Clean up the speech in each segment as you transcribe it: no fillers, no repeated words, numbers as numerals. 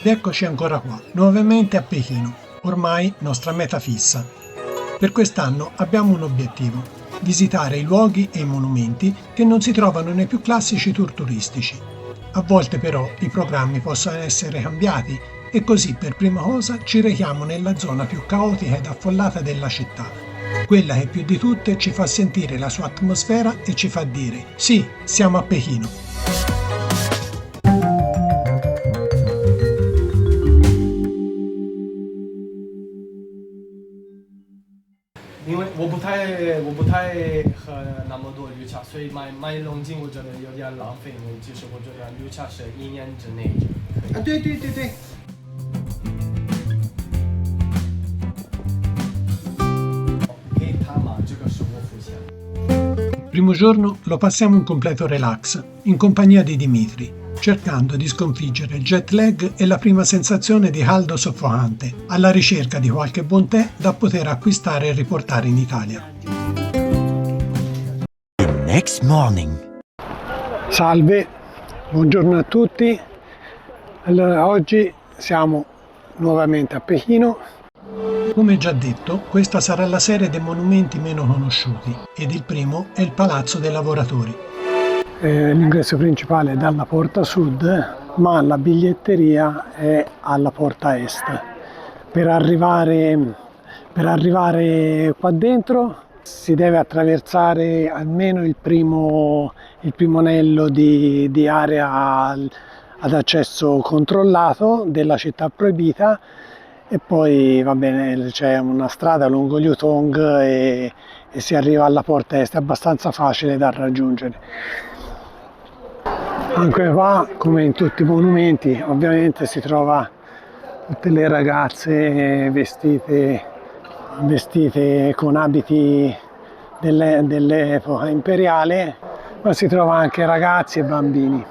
Ed eccoci ancora qua, nuovamente a Pechino, ormai nostra meta fissa. Per quest'anno abbiamo un obiettivo: visitare i luoghi e i monumenti che non si trovano nei più classici tour turistici. A volte però i programmi possono essere cambiati e così per prima cosa ci rechiamo nella zona più caotica ed affollata della città, quella che più di tutte ci fa sentire la sua atmosfera e ci fa dire: sì, siamo a Pechino. 因为我不太喝那么多绿茶，所以买1笼我觉得有点浪费。因为其实我觉得绿茶是1年之内就可以。啊，对。给他嘛，这个是我付钱。 Il primo giorno lo passiamo in completo relax, in compagnia di Dimitri, cercando di sconfiggere il jet lag e la prima sensazione di caldo soffocante, alla ricerca di qualche buon tè da poter acquistare e riportare in Italia. The next morning. Salve, buongiorno a tutti. Allora, oggi siamo nuovamente a Pechino. Come già detto, questa sarà la serie dei monumenti meno conosciuti ed il primo è il Palazzo dei Lavoratori. L'ingresso principale è dalla porta sud, ma la biglietteria è alla porta est. Per arrivare qua dentro si deve attraversare almeno il primo anello di area ad accesso controllato della città proibita, e poi va bene, c'è una strada lungo Yutong e si arriva alla porta est, è abbastanza facile da raggiungere. Anche qua, come in tutti i monumenti, ovviamente si trova tutte le ragazze vestite con abiti dell'epoca imperiale, ma si trova anche ragazzi e bambini.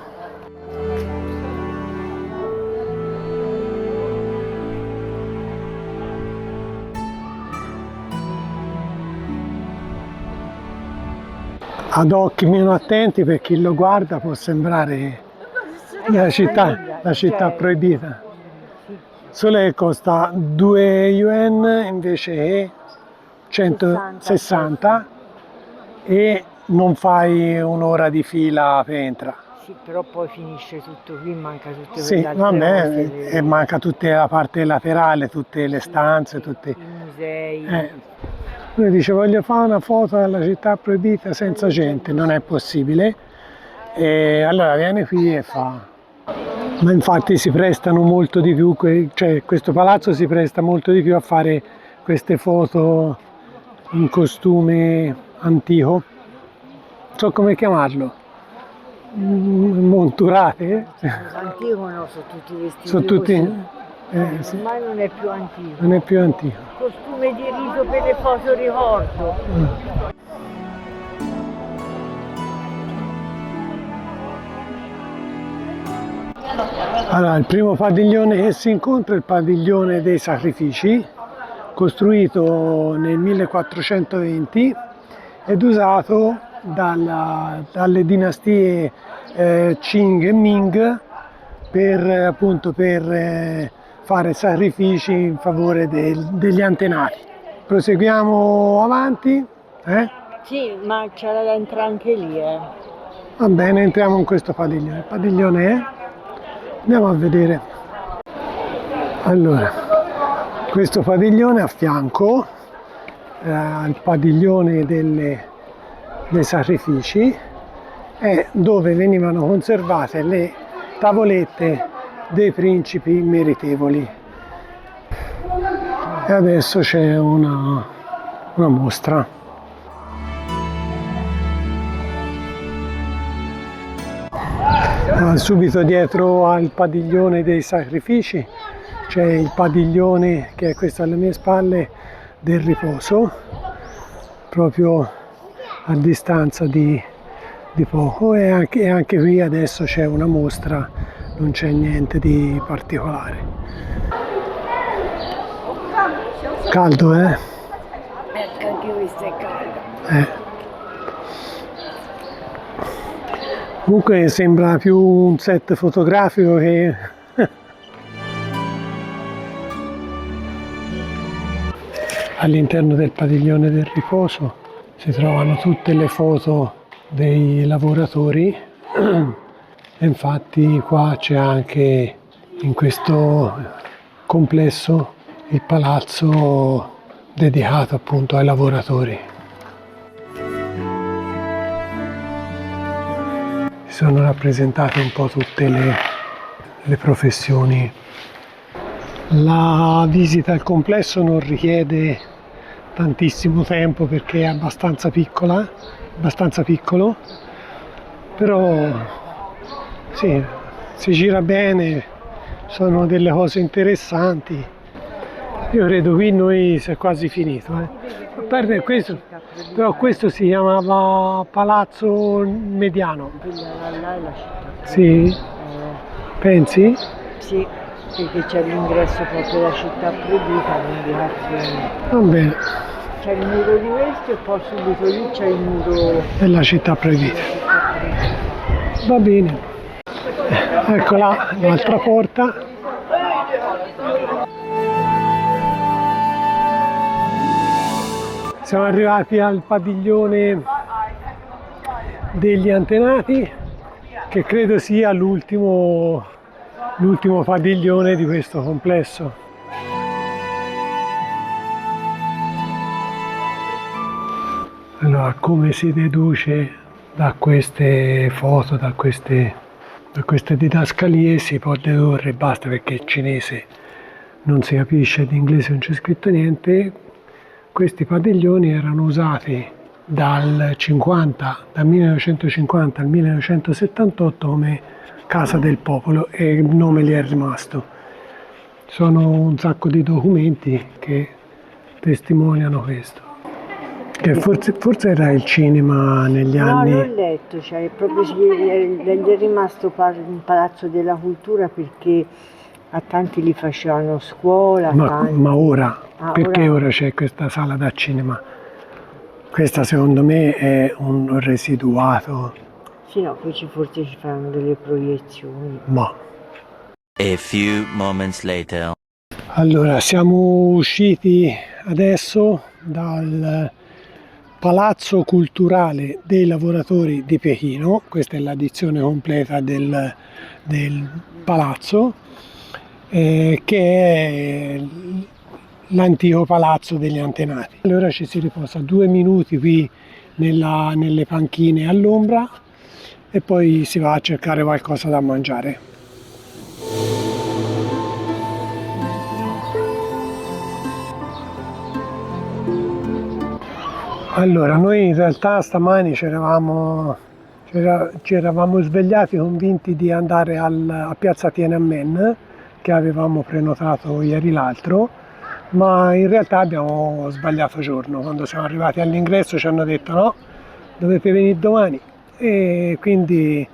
Ad occhi meno attenti, per chi lo guarda può sembrare la città proibita. Solo che costa 2 yuan invece che 160 e non fai un'ora di fila per entrare. Sì, però poi finisce tutto qui, manca tutte Sì, quelle vabbè, cose, e manca tutta la parte laterale, tutte le stanze, tutti i musei. Lui dice: voglio fare una foto della città proibita senza gente, non è possibile, e allora viene qui e fa. Ma infatti si prestano molto di più, cioè questo palazzo si presta molto di più a fare queste foto in costume antico, non so come chiamarlo, monturate. Antico no, sono tutti vestiti Sono tutti, così. sì. Ormai non è più antico. Non è più antico. Costume di riso per le foto ricordo. Allora, il primo padiglione che si incontra è il padiglione dei sacrifici, costruito nel 1420 ed usato dalle dinastie Qing e Ming per fare sacrifici in favore degli antenati. Proseguiamo avanti. Sì, ma c'era da entrare anche lì. Va bene, entriamo in questo padiglione. Il padiglione è... Andiamo a vedere. Allora, questo padiglione a fianco al padiglione dei sacrifici è dove venivano conservate le tavolette dei principi meritevoli. E adesso c'è una mostra. Subito dietro al padiglione dei sacrifici c'è il padiglione, che è questo alle mie spalle, del riposo, proprio a distanza di poco, e anche qui adesso c'è una mostra, non c'è niente di particolare. Caldo, eh? Anche questo è caldo. Comunque sembra più un set fotografico che... All'interno del padiglione del riposo si trovano tutte le foto dei lavoratori e infatti qua c'è anche in questo complesso il palazzo dedicato appunto ai lavoratori. Sono rappresentate un po' tutte le professioni. La visita al complesso non richiede tantissimo tempo perché è abbastanza piccolo, però sì, si gira bene, sono delle cose interessanti. Io credo qui noi si è quasi finito. A parte questo, però questo si chiamava Palazzo Mediano. Quella là è la città. Sì? Pensi? Sì, perché c'è l'ingresso proprio della città proibita, l'indicazione. Va bene, C'è il muro di questo e poi subito lì c'è il muro è la città proibita. della città proibita. Va bene. Eccola, l'altra porta. Siamo arrivati al padiglione degli antenati, che credo sia l'ultimo padiglione di questo complesso. Allora, come si deduce da queste foto, da queste didascalie, si può dedurre, basta perché il cinese non si capisce, l'inglese non c'è scritto niente. Questi padiglioni erano usati dal 1950 al 1978 come casa del popolo e il nome gli è rimasto. Sono un sacco di documenti che testimoniano questo. Che forse era il cinema negli anni. No, l'ho letto, cioè proprio gli è rimasto un palazzo della cultura perché a tanti li facevano scuola. Ma ora? Perché ora c'è questa sala da cinema? Questa secondo me è un residuato. sì, no, poi forse ci fanno delle proiezioni. Ma. A few moments later. Allora, siamo usciti adesso dal Palazzo Culturale dei Lavoratori di Pechino, questa è l'edizione completa del palazzo, che è l'antico palazzo degli antenati. Allora ci si riposa 2 minuti qui nelle panchine all'ombra e poi si va a cercare qualcosa da mangiare. Allora, noi in realtà stamani ci eravamo svegliati convinti di andare a Piazza Tiananmen, che avevamo prenotato ieri l'altro, ma in realtà abbiamo sbagliato giorno. Quando siamo arrivati all'ingresso ci hanno detto no, dovete venire domani, e quindi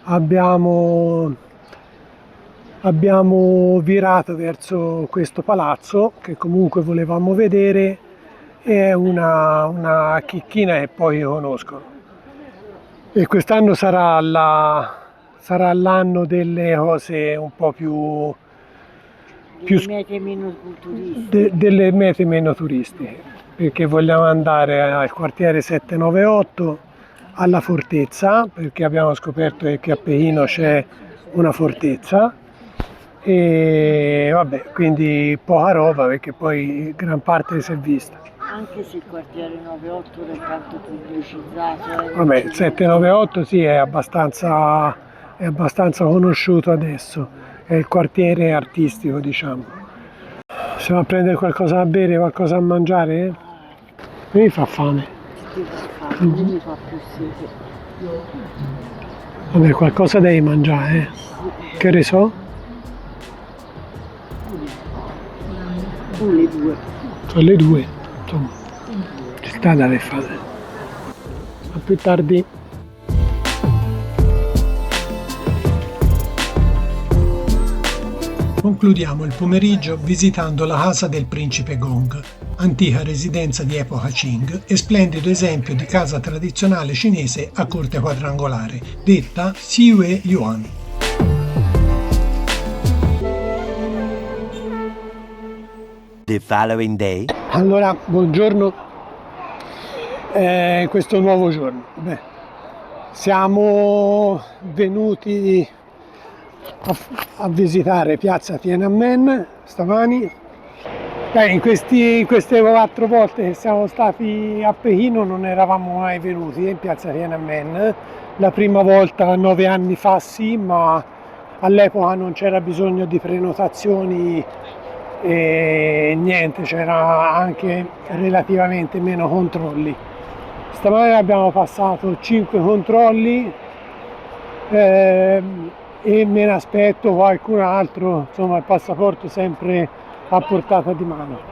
abbiamo virato verso questo palazzo che comunque volevamo vedere. È una chicchina che poi conoscono, e quest'anno sarà l'anno delle cose un po' delle mete meno turistiche, perché vogliamo andare al quartiere 798, alla fortezza, perché abbiamo scoperto che a Pechino c'è una fortezza, e vabbè, quindi poca roba perché poi gran parte si è vista. Anche se il quartiere 98 è tanto pubblicizzato. Vabbè, il 798 sì, è abbastanza conosciuto adesso, è il quartiere artistico, diciamo. Stiamo a prendere qualcosa da bere, qualcosa da mangiare? Mi fa fame. Ti fa fame, mi fa più sete. Vabbè, qualcosa devi mangiare, Che ne so? Le 2. Sono le 2, insomma, ci sta da fare. A più tardi. Concludiamo il pomeriggio visitando la casa del principe Gong, antica residenza di epoca Qing e splendido esempio di casa tradizionale cinese a corte quadrangolare, detta Xiyue Yuan. the following day. Allora, buongiorno, questo nuovo giorno. Beh, siamo venuti a visitare piazza Tiananmen stamani. Beh, in queste 4 volte che siamo stati a Pechino non eravamo mai venuti in piazza Tiananmen. La prima volta 9 anni fa sì, ma all'epoca non c'era bisogno di prenotazioni e niente, c'era anche relativamente meno controlli. Stamattina abbiamo passato 5 controlli e me ne aspetto qualcun altro, insomma il passaporto sempre a portata di mano.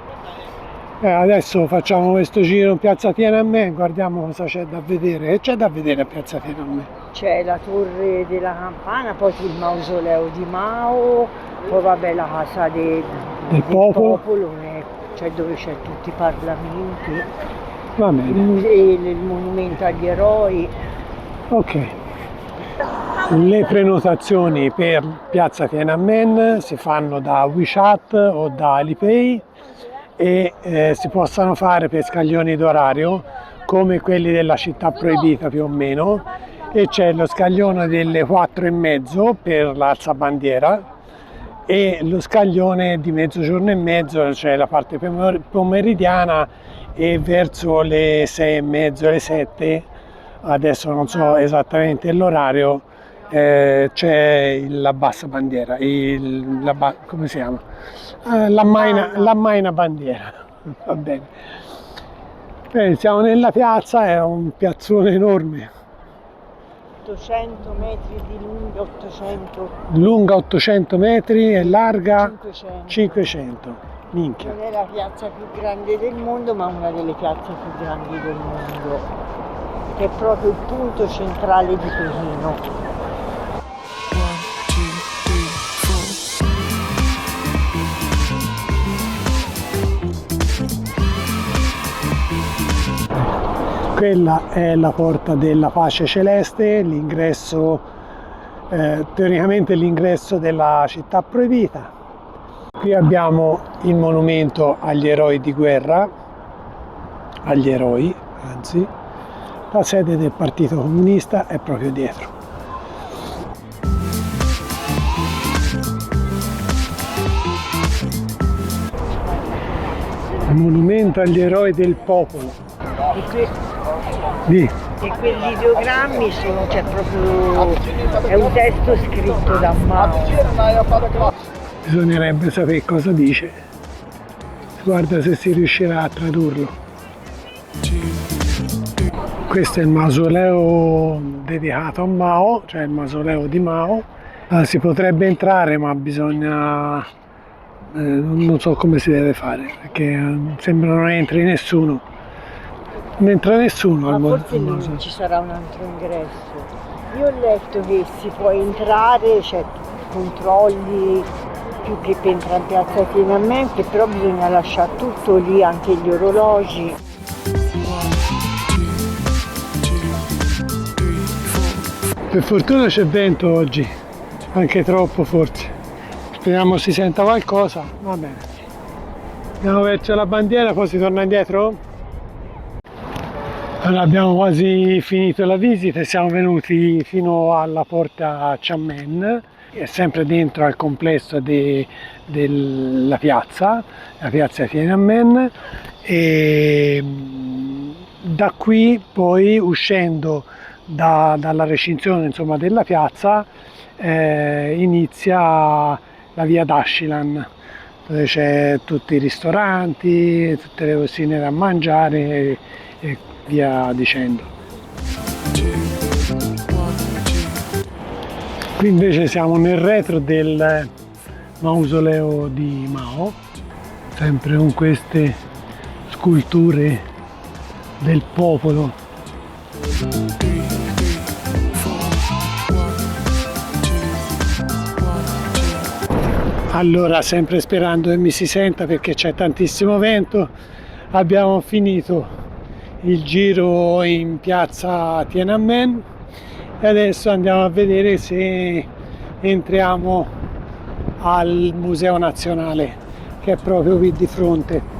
Adesso facciamo questo giro in piazza Tiananmen, guardiamo cosa c'è da vedere. Che c'è da vedere a piazza Tiananmen? C'è la torre della campana, poi il mausoleo di Mao, poi vabbè la casa del popolo, cioè dove c'è tutti i parlamenti, Va bene. il monumento agli eroi. Ok. Le prenotazioni per piazza Tiananmen si fanno da WeChat o da Alipay e si possono fare per scaglioni d'orario come quelli della città proibita più o meno, e c'è lo scaglione delle 4:30 per l'alzabandiera e lo scaglione di mezzogiorno e mezzo, cioè la parte pomeridiana, e verso le 6:30, le 7, adesso non so esattamente l'orario, c'è la bassa bandiera, come si chiama? La Maina bandiera, va bene. Siamo nella piazza, è un piazzone enorme. 800 metri di lunga, 800. Lunga 800 metri e larga 500. 500. Minchia. Non è la piazza più grande del mondo, ma una delle piazze più grandi del mondo, che è proprio il punto centrale di Pechino. Quella è la porta della pace celeste, l'ingresso, teoricamente l'ingresso della città proibita. Qui abbiamo il monumento agli eroi di guerra, anzi, la sede del Partito Comunista è proprio dietro. Il monumento agli eroi del popolo. E quegli ideogrammi sono, cioè proprio, è un testo scritto da Mao. Bisognerebbe sapere cosa dice. Guarda se si riuscirà a tradurlo. Questo è il mausoleo dedicato a Mao, cioè il mausoleo di Mao. Si potrebbe entrare, ma bisogna, non so come si deve fare, perché sembra non entri nessuno. Non entra nessuno. Ma forse non ci sarà un altro ingresso. Io ho letto che si può entrare, c'è controlli più che per entrare in piazza Tiananmen, che però bisogna lasciare tutto lì, anche gli orologi. Per fortuna c'è vento oggi, anche troppo forse. Speriamo si senta qualcosa. Va bene. Andiamo verso la bandiera, poi si torna indietro? Allora, abbiamo quasi finito la visita e siamo venuti fino alla porta Tiananmen, che è sempre dentro al complesso della piazza, la piazza Tiananmen, e da qui poi, uscendo dalla recinzione, insomma, della piazza, inizia la via Dashilan, dove c'è tutti i ristoranti, tutte le cosine da mangiare e via dicendo. Qui invece siamo nel retro del mausoleo di Mao, sempre con queste sculture del popolo. Allora, sempre sperando che mi si senta perché c'è tantissimo vento, abbiamo finito il giro in piazza Tiananmen e adesso andiamo a vedere se entriamo al Museo Nazionale. che è proprio qui di fronte.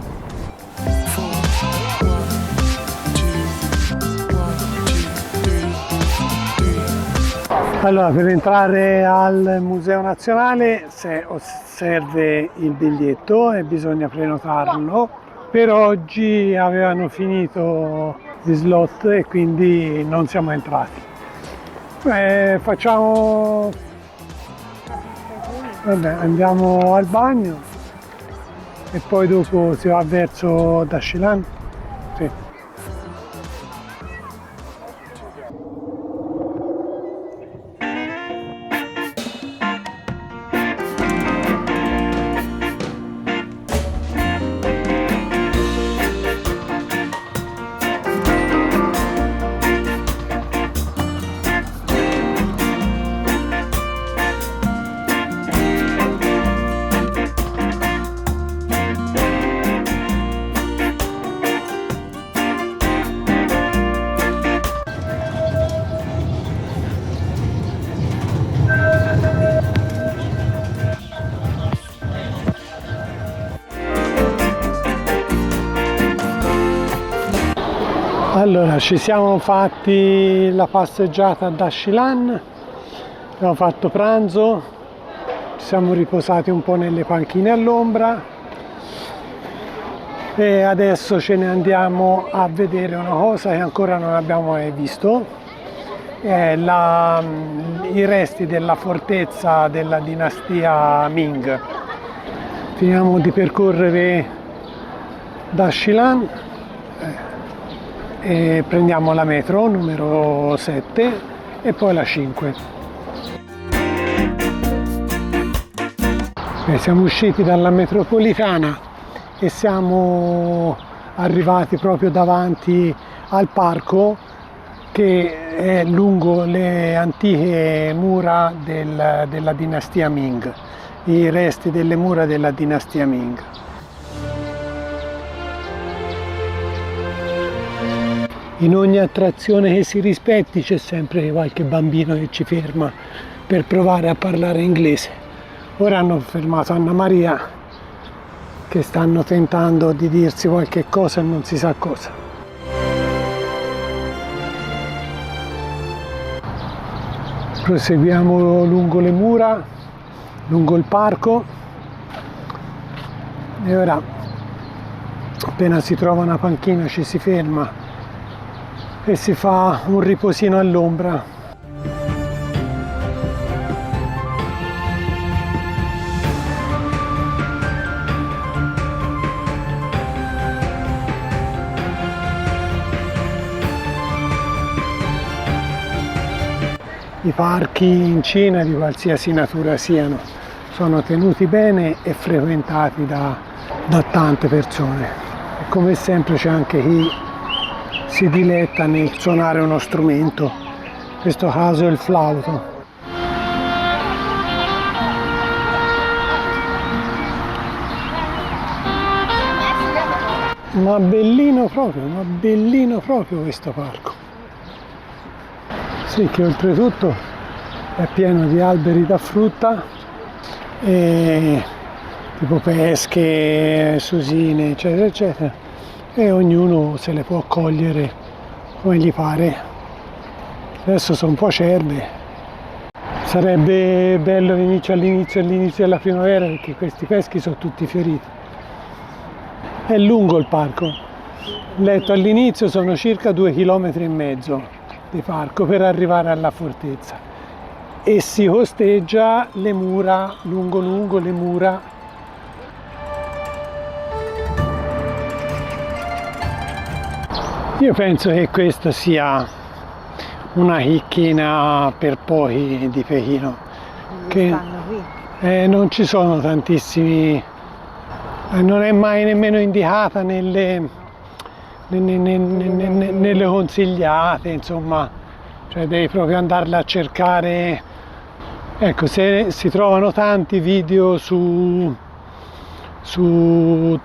Allora, per entrare al Museo Nazionale serve il biglietto e bisogna prenotarlo. Per oggi avevano finito gli slot e quindi non siamo entrati. Facciamo... Vabbè, andiamo al bagno e poi dopo si va verso Dashilan. Sì. Allora, ci siamo fatti la passeggiata a Dashilan, abbiamo fatto pranzo, ci siamo riposati un po' nelle panchine all'ombra e adesso ce ne andiamo a vedere una cosa che ancora non abbiamo mai visto, è i resti della fortezza della dinastia Ming. Finiamo di percorrere Dashilan e prendiamo la metro numero 7 e poi la 5. Siamo usciti dalla metropolitana e siamo arrivati proprio davanti al parco che è lungo le antiche mura della dinastia Ming, i resti delle mura della dinastia Ming. In ogni attrazione che si rispetti c'è sempre qualche bambino che ci ferma per provare a parlare inglese. Ora hanno fermato Anna Maria che stanno tentando di dirsi qualche cosa e non si sa cosa. Proseguiamo lungo le mura, lungo il parco e ora appena si trova una panchina ci si ferma e si fa un riposino all'ombra. I parchi in Cina, di qualsiasi natura siano, sono tenuti bene e frequentati da tante persone. E come sempre c'è anche chi si diletta nel suonare uno strumento, in questo caso il flauto. Ma bellino proprio questo parco. Sì, che oltretutto è pieno di alberi da frutta, e tipo pesche, susine, eccetera, eccetera. E ognuno se le può cogliere come gli pare. Adesso sono un po' acerbe. Sarebbe bello all'inizio della primavera perché questi peschi sono tutti fioriti. È lungo il parco. Letto all'inizio sono circa 2,5 km di parco per arrivare alla fortezza e si costeggia le mura, lungo le mura. Io penso che questa sia una chicchina per pochi di Pechino, che non ci sono tantissimi, non è mai nemmeno indicata nelle consigliate, insomma, cioè devi proprio andarla a cercare. Ecco, se si trovano tanti video su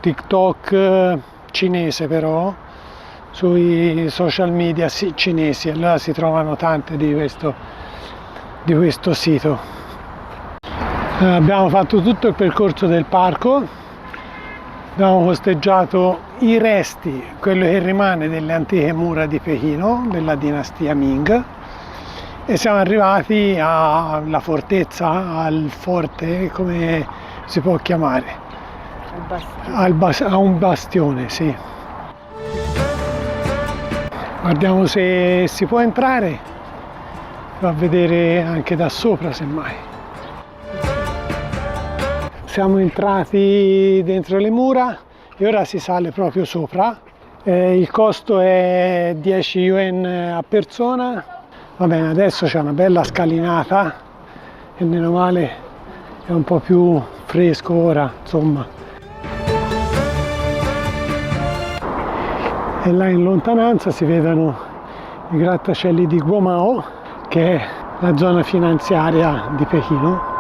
TikTok cinese, però sui social media cinesi, allora si trovano tante di questo sito. Abbiamo fatto tutto il percorso del parco, Abbiamo costeggiato i resti, quello che rimane delle antiche mura di Pechino, della dinastia Ming, e siamo arrivati alla fortezza, al forte, come si può chiamare? A un bastione, sì. Guardiamo se si può entrare, va a vedere anche da sopra semmai. Siamo entrati dentro le mura e ora si sale proprio sopra. Il costo è 10 yuan a persona. Va bene, adesso c'è una bella scalinata e meno male è un po' più fresco ora, insomma. E là in lontananza si vedono i grattacieli di Guomao, che è la zona finanziaria di Pechino.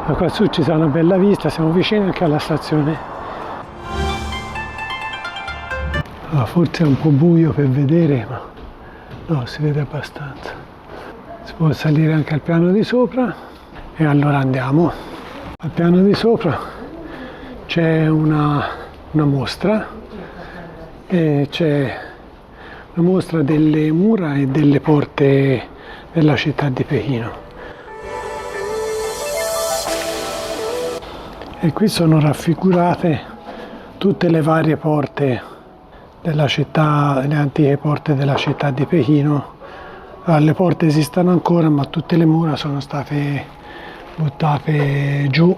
Da qua su ci sta una bella vista, siamo vicini anche alla stazione. Forse è un po' buio per vedere, ma no, si vede abbastanza. Si può salire anche al piano di sopra e allora andiamo. Al piano di sopra c'è una mostra. E c'è una mostra delle mura e delle porte della città di Pechino. E qui sono raffigurate tutte le varie porte della città, le antiche porte della città di Pechino. Le porte esistono ancora, ma tutte le mura sono state buttate giù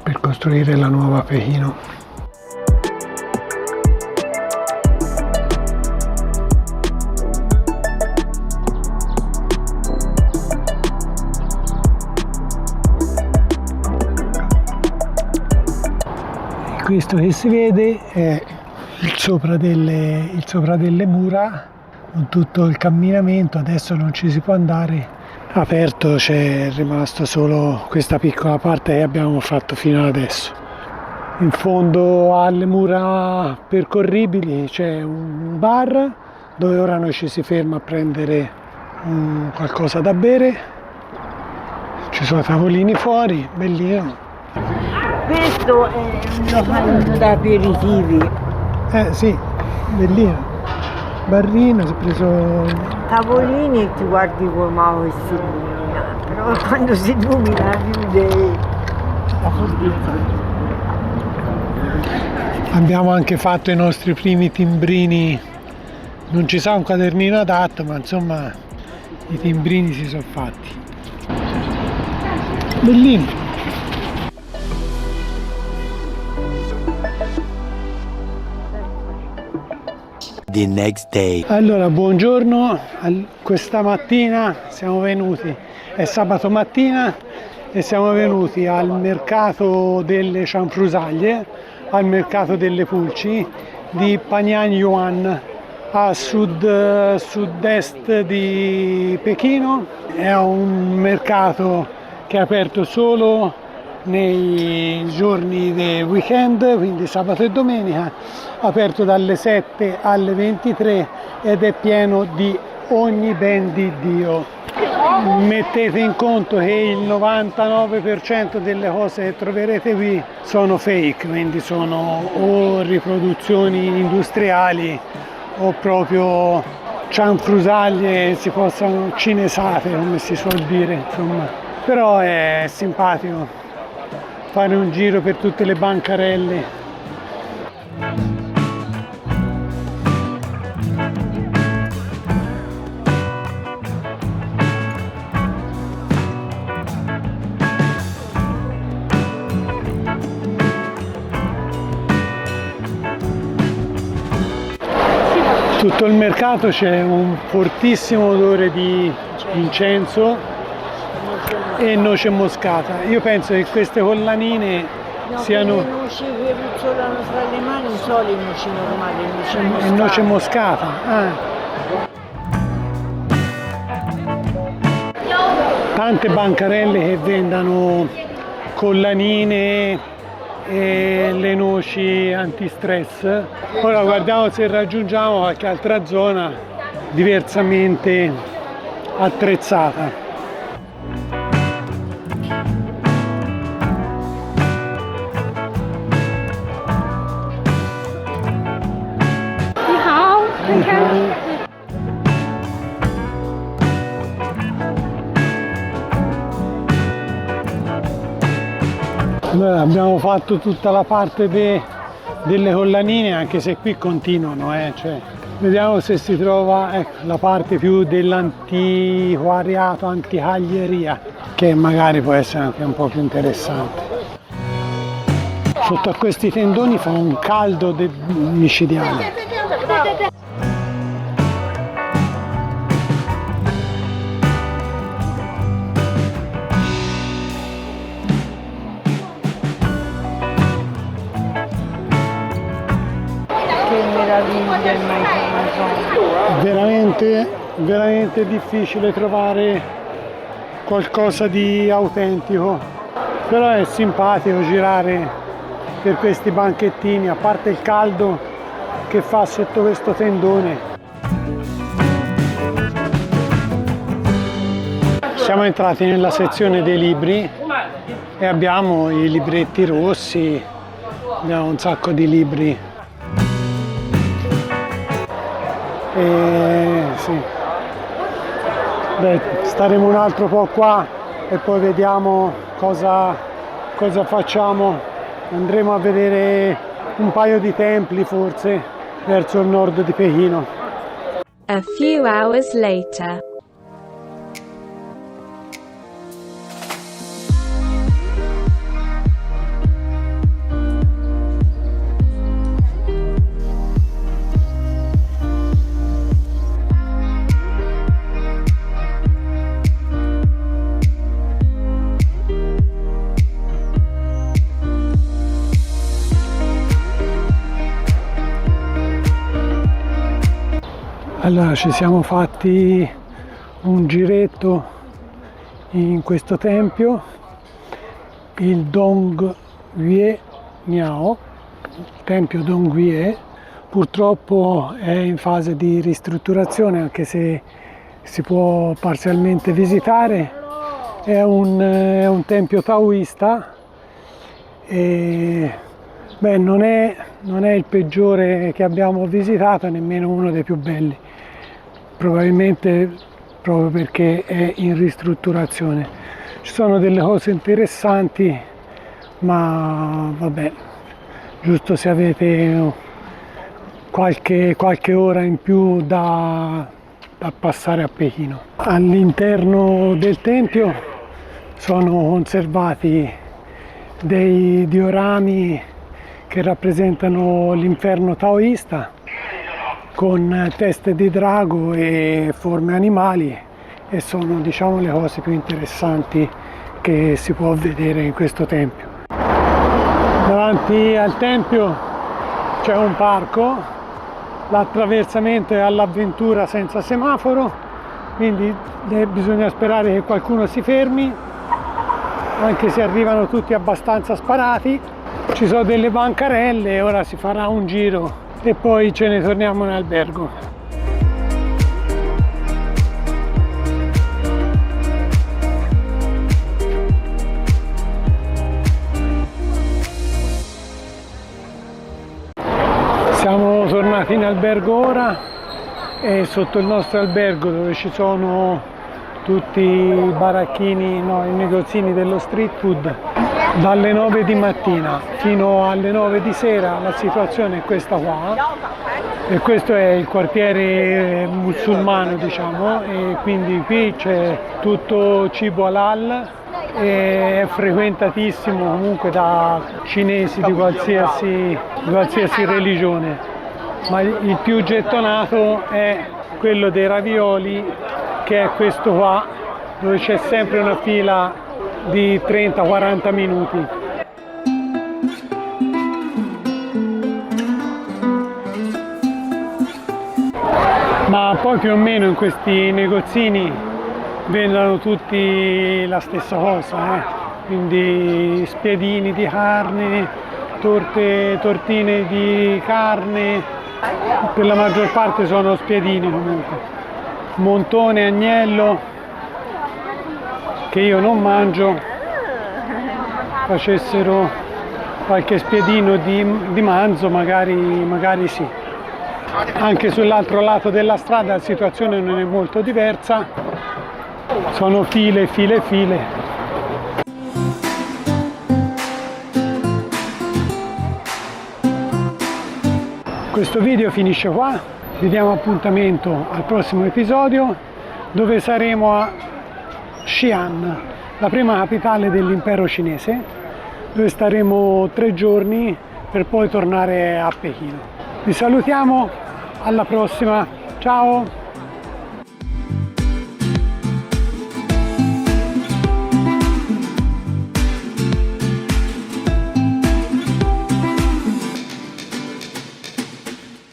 per costruire la nuova Pechino. Questo che si vede è il sopra delle mura, con tutto il camminamento. Adesso non ci si può andare, aperto, c'è rimasto solo questa piccola parte che abbiamo fatto fino ad adesso. In fondo alle mura percorribili c'è un bar dove ora noi ci si ferma a prendere qualcosa da bere. Ci sono tavolini fuori, bellino. Questo è un localino da aperitivi. Sì, bellino. Barrino, si è preso... Tavolini e ti guardi Guomao che si illumina, però quando si illumina chiude la fortezza. Abbiamo anche fatto i nostri primi timbrini, non ci sa un quadernino adatto, ma insomma i timbrini si sono fatti. Bellino. The next day. Allora, buongiorno, questa mattina siamo venuti, è sabato mattina e siamo venuti al mercato delle cianfrusaglie, al mercato delle pulci di Panyan Yuan, a sud-est di Pechino. È un mercato che è aperto solo nei giorni del weekend, quindi sabato e domenica, aperto dalle 7 alle 23 ed è pieno di ogni ben di Dio. Mettete in conto che il 99% delle cose che troverete qui sono fake, quindi sono o riproduzioni industriali o proprio cianfrusaglie, si possono cinesate, come si suol dire, insomma. Però è simpatico fare un giro per tutte le bancarelle. Tutto il mercato c'è un fortissimo odore di incenso e noce moscata. Io penso che queste collanine siano... Le noci che ruzzolano tra le mani sono le noci normali, è noce moscata. Tante bancarelle che vendano collanine e le noci antistress. Ora guardiamo se raggiungiamo qualche altra zona diversamente attrezzata. Allora, abbiamo fatto tutta la parte delle collanine, anche se qui continuano, cioè, vediamo se si trova la parte più dell'antiquariato, anticaglieria, che magari può essere anche un po' più interessante. Sotto a questi tendoni fa un caldo micidiale. Che meraviglia il Maitanzano. Veramente difficile trovare qualcosa di autentico, però è simpatico girare per questi banchettini, a parte il caldo che fa sotto questo tendone. Siamo entrati nella sezione dei libri e abbiamo i libretti rossi, abbiamo un sacco di libri. Sì. Beh, staremo un altro po' qua e poi vediamo cosa facciamo. Andremo a vedere un paio di templi forse verso il nord di Pechino. A few hours later. Allora ci siamo fatti un giretto in questo tempio, il Dongwie Miao, il tempio Dongwie. Purtroppo è in fase di ristrutturazione, anche se si può parzialmente visitare. È un tempio taoista e beh, non è il peggiore che abbiamo visitato, nemmeno uno dei più belli. Probabilmente proprio perché è in ristrutturazione. Ci sono delle cose interessanti, ma vabbè, giusto se avete qualche ora in più da passare a Pechino. All'interno del tempio sono conservati dei diorami che rappresentano l'inferno taoista, con teste di drago e forme animali, e sono, diciamo, le cose più interessanti che si può vedere in questo tempio. Davanti al tempio c'è un parco, l'attraversamento è all'avventura senza semaforo, quindi bisogna sperare che qualcuno si fermi, anche se arrivano tutti abbastanza sparati. Ci sono delle bancarelle, ora si farà un giro e poi ce ne torniamo in albergo. Siamo tornati in albergo ora e sotto il nostro albergo, dove ci sono tutti i baracchini, no, i negozini dello street food, dalle 9 di mattina fino alle 9 di sera la situazione è questa qua, e questo è il quartiere musulmano, diciamo, e quindi qui c'è tutto cibo halal e è frequentatissimo comunque da cinesi di qualsiasi religione, ma il più gettonato è quello dei ravioli, che è questo qua, dove c'è sempre una fila di 30-40 minuti. Ma poi più o meno in questi negozini vendono tutti la stessa cosa, quindi spiedini di carne, tortine di carne, per la maggior parte sono spiedini comunque, montone, agnello, che io non mangio. Facessero qualche spiedino di manzo magari sì. Anche sull'altro lato della strada la situazione non è molto diversa, sono file e file e file. Questo video finisce qua, vi diamo appuntamento al prossimo episodio dove saremo a Xi'an, la prima capitale dell'impero cinese, dove staremo 3 giorni per poi tornare a Pechino. Vi salutiamo, alla prossima, ciao!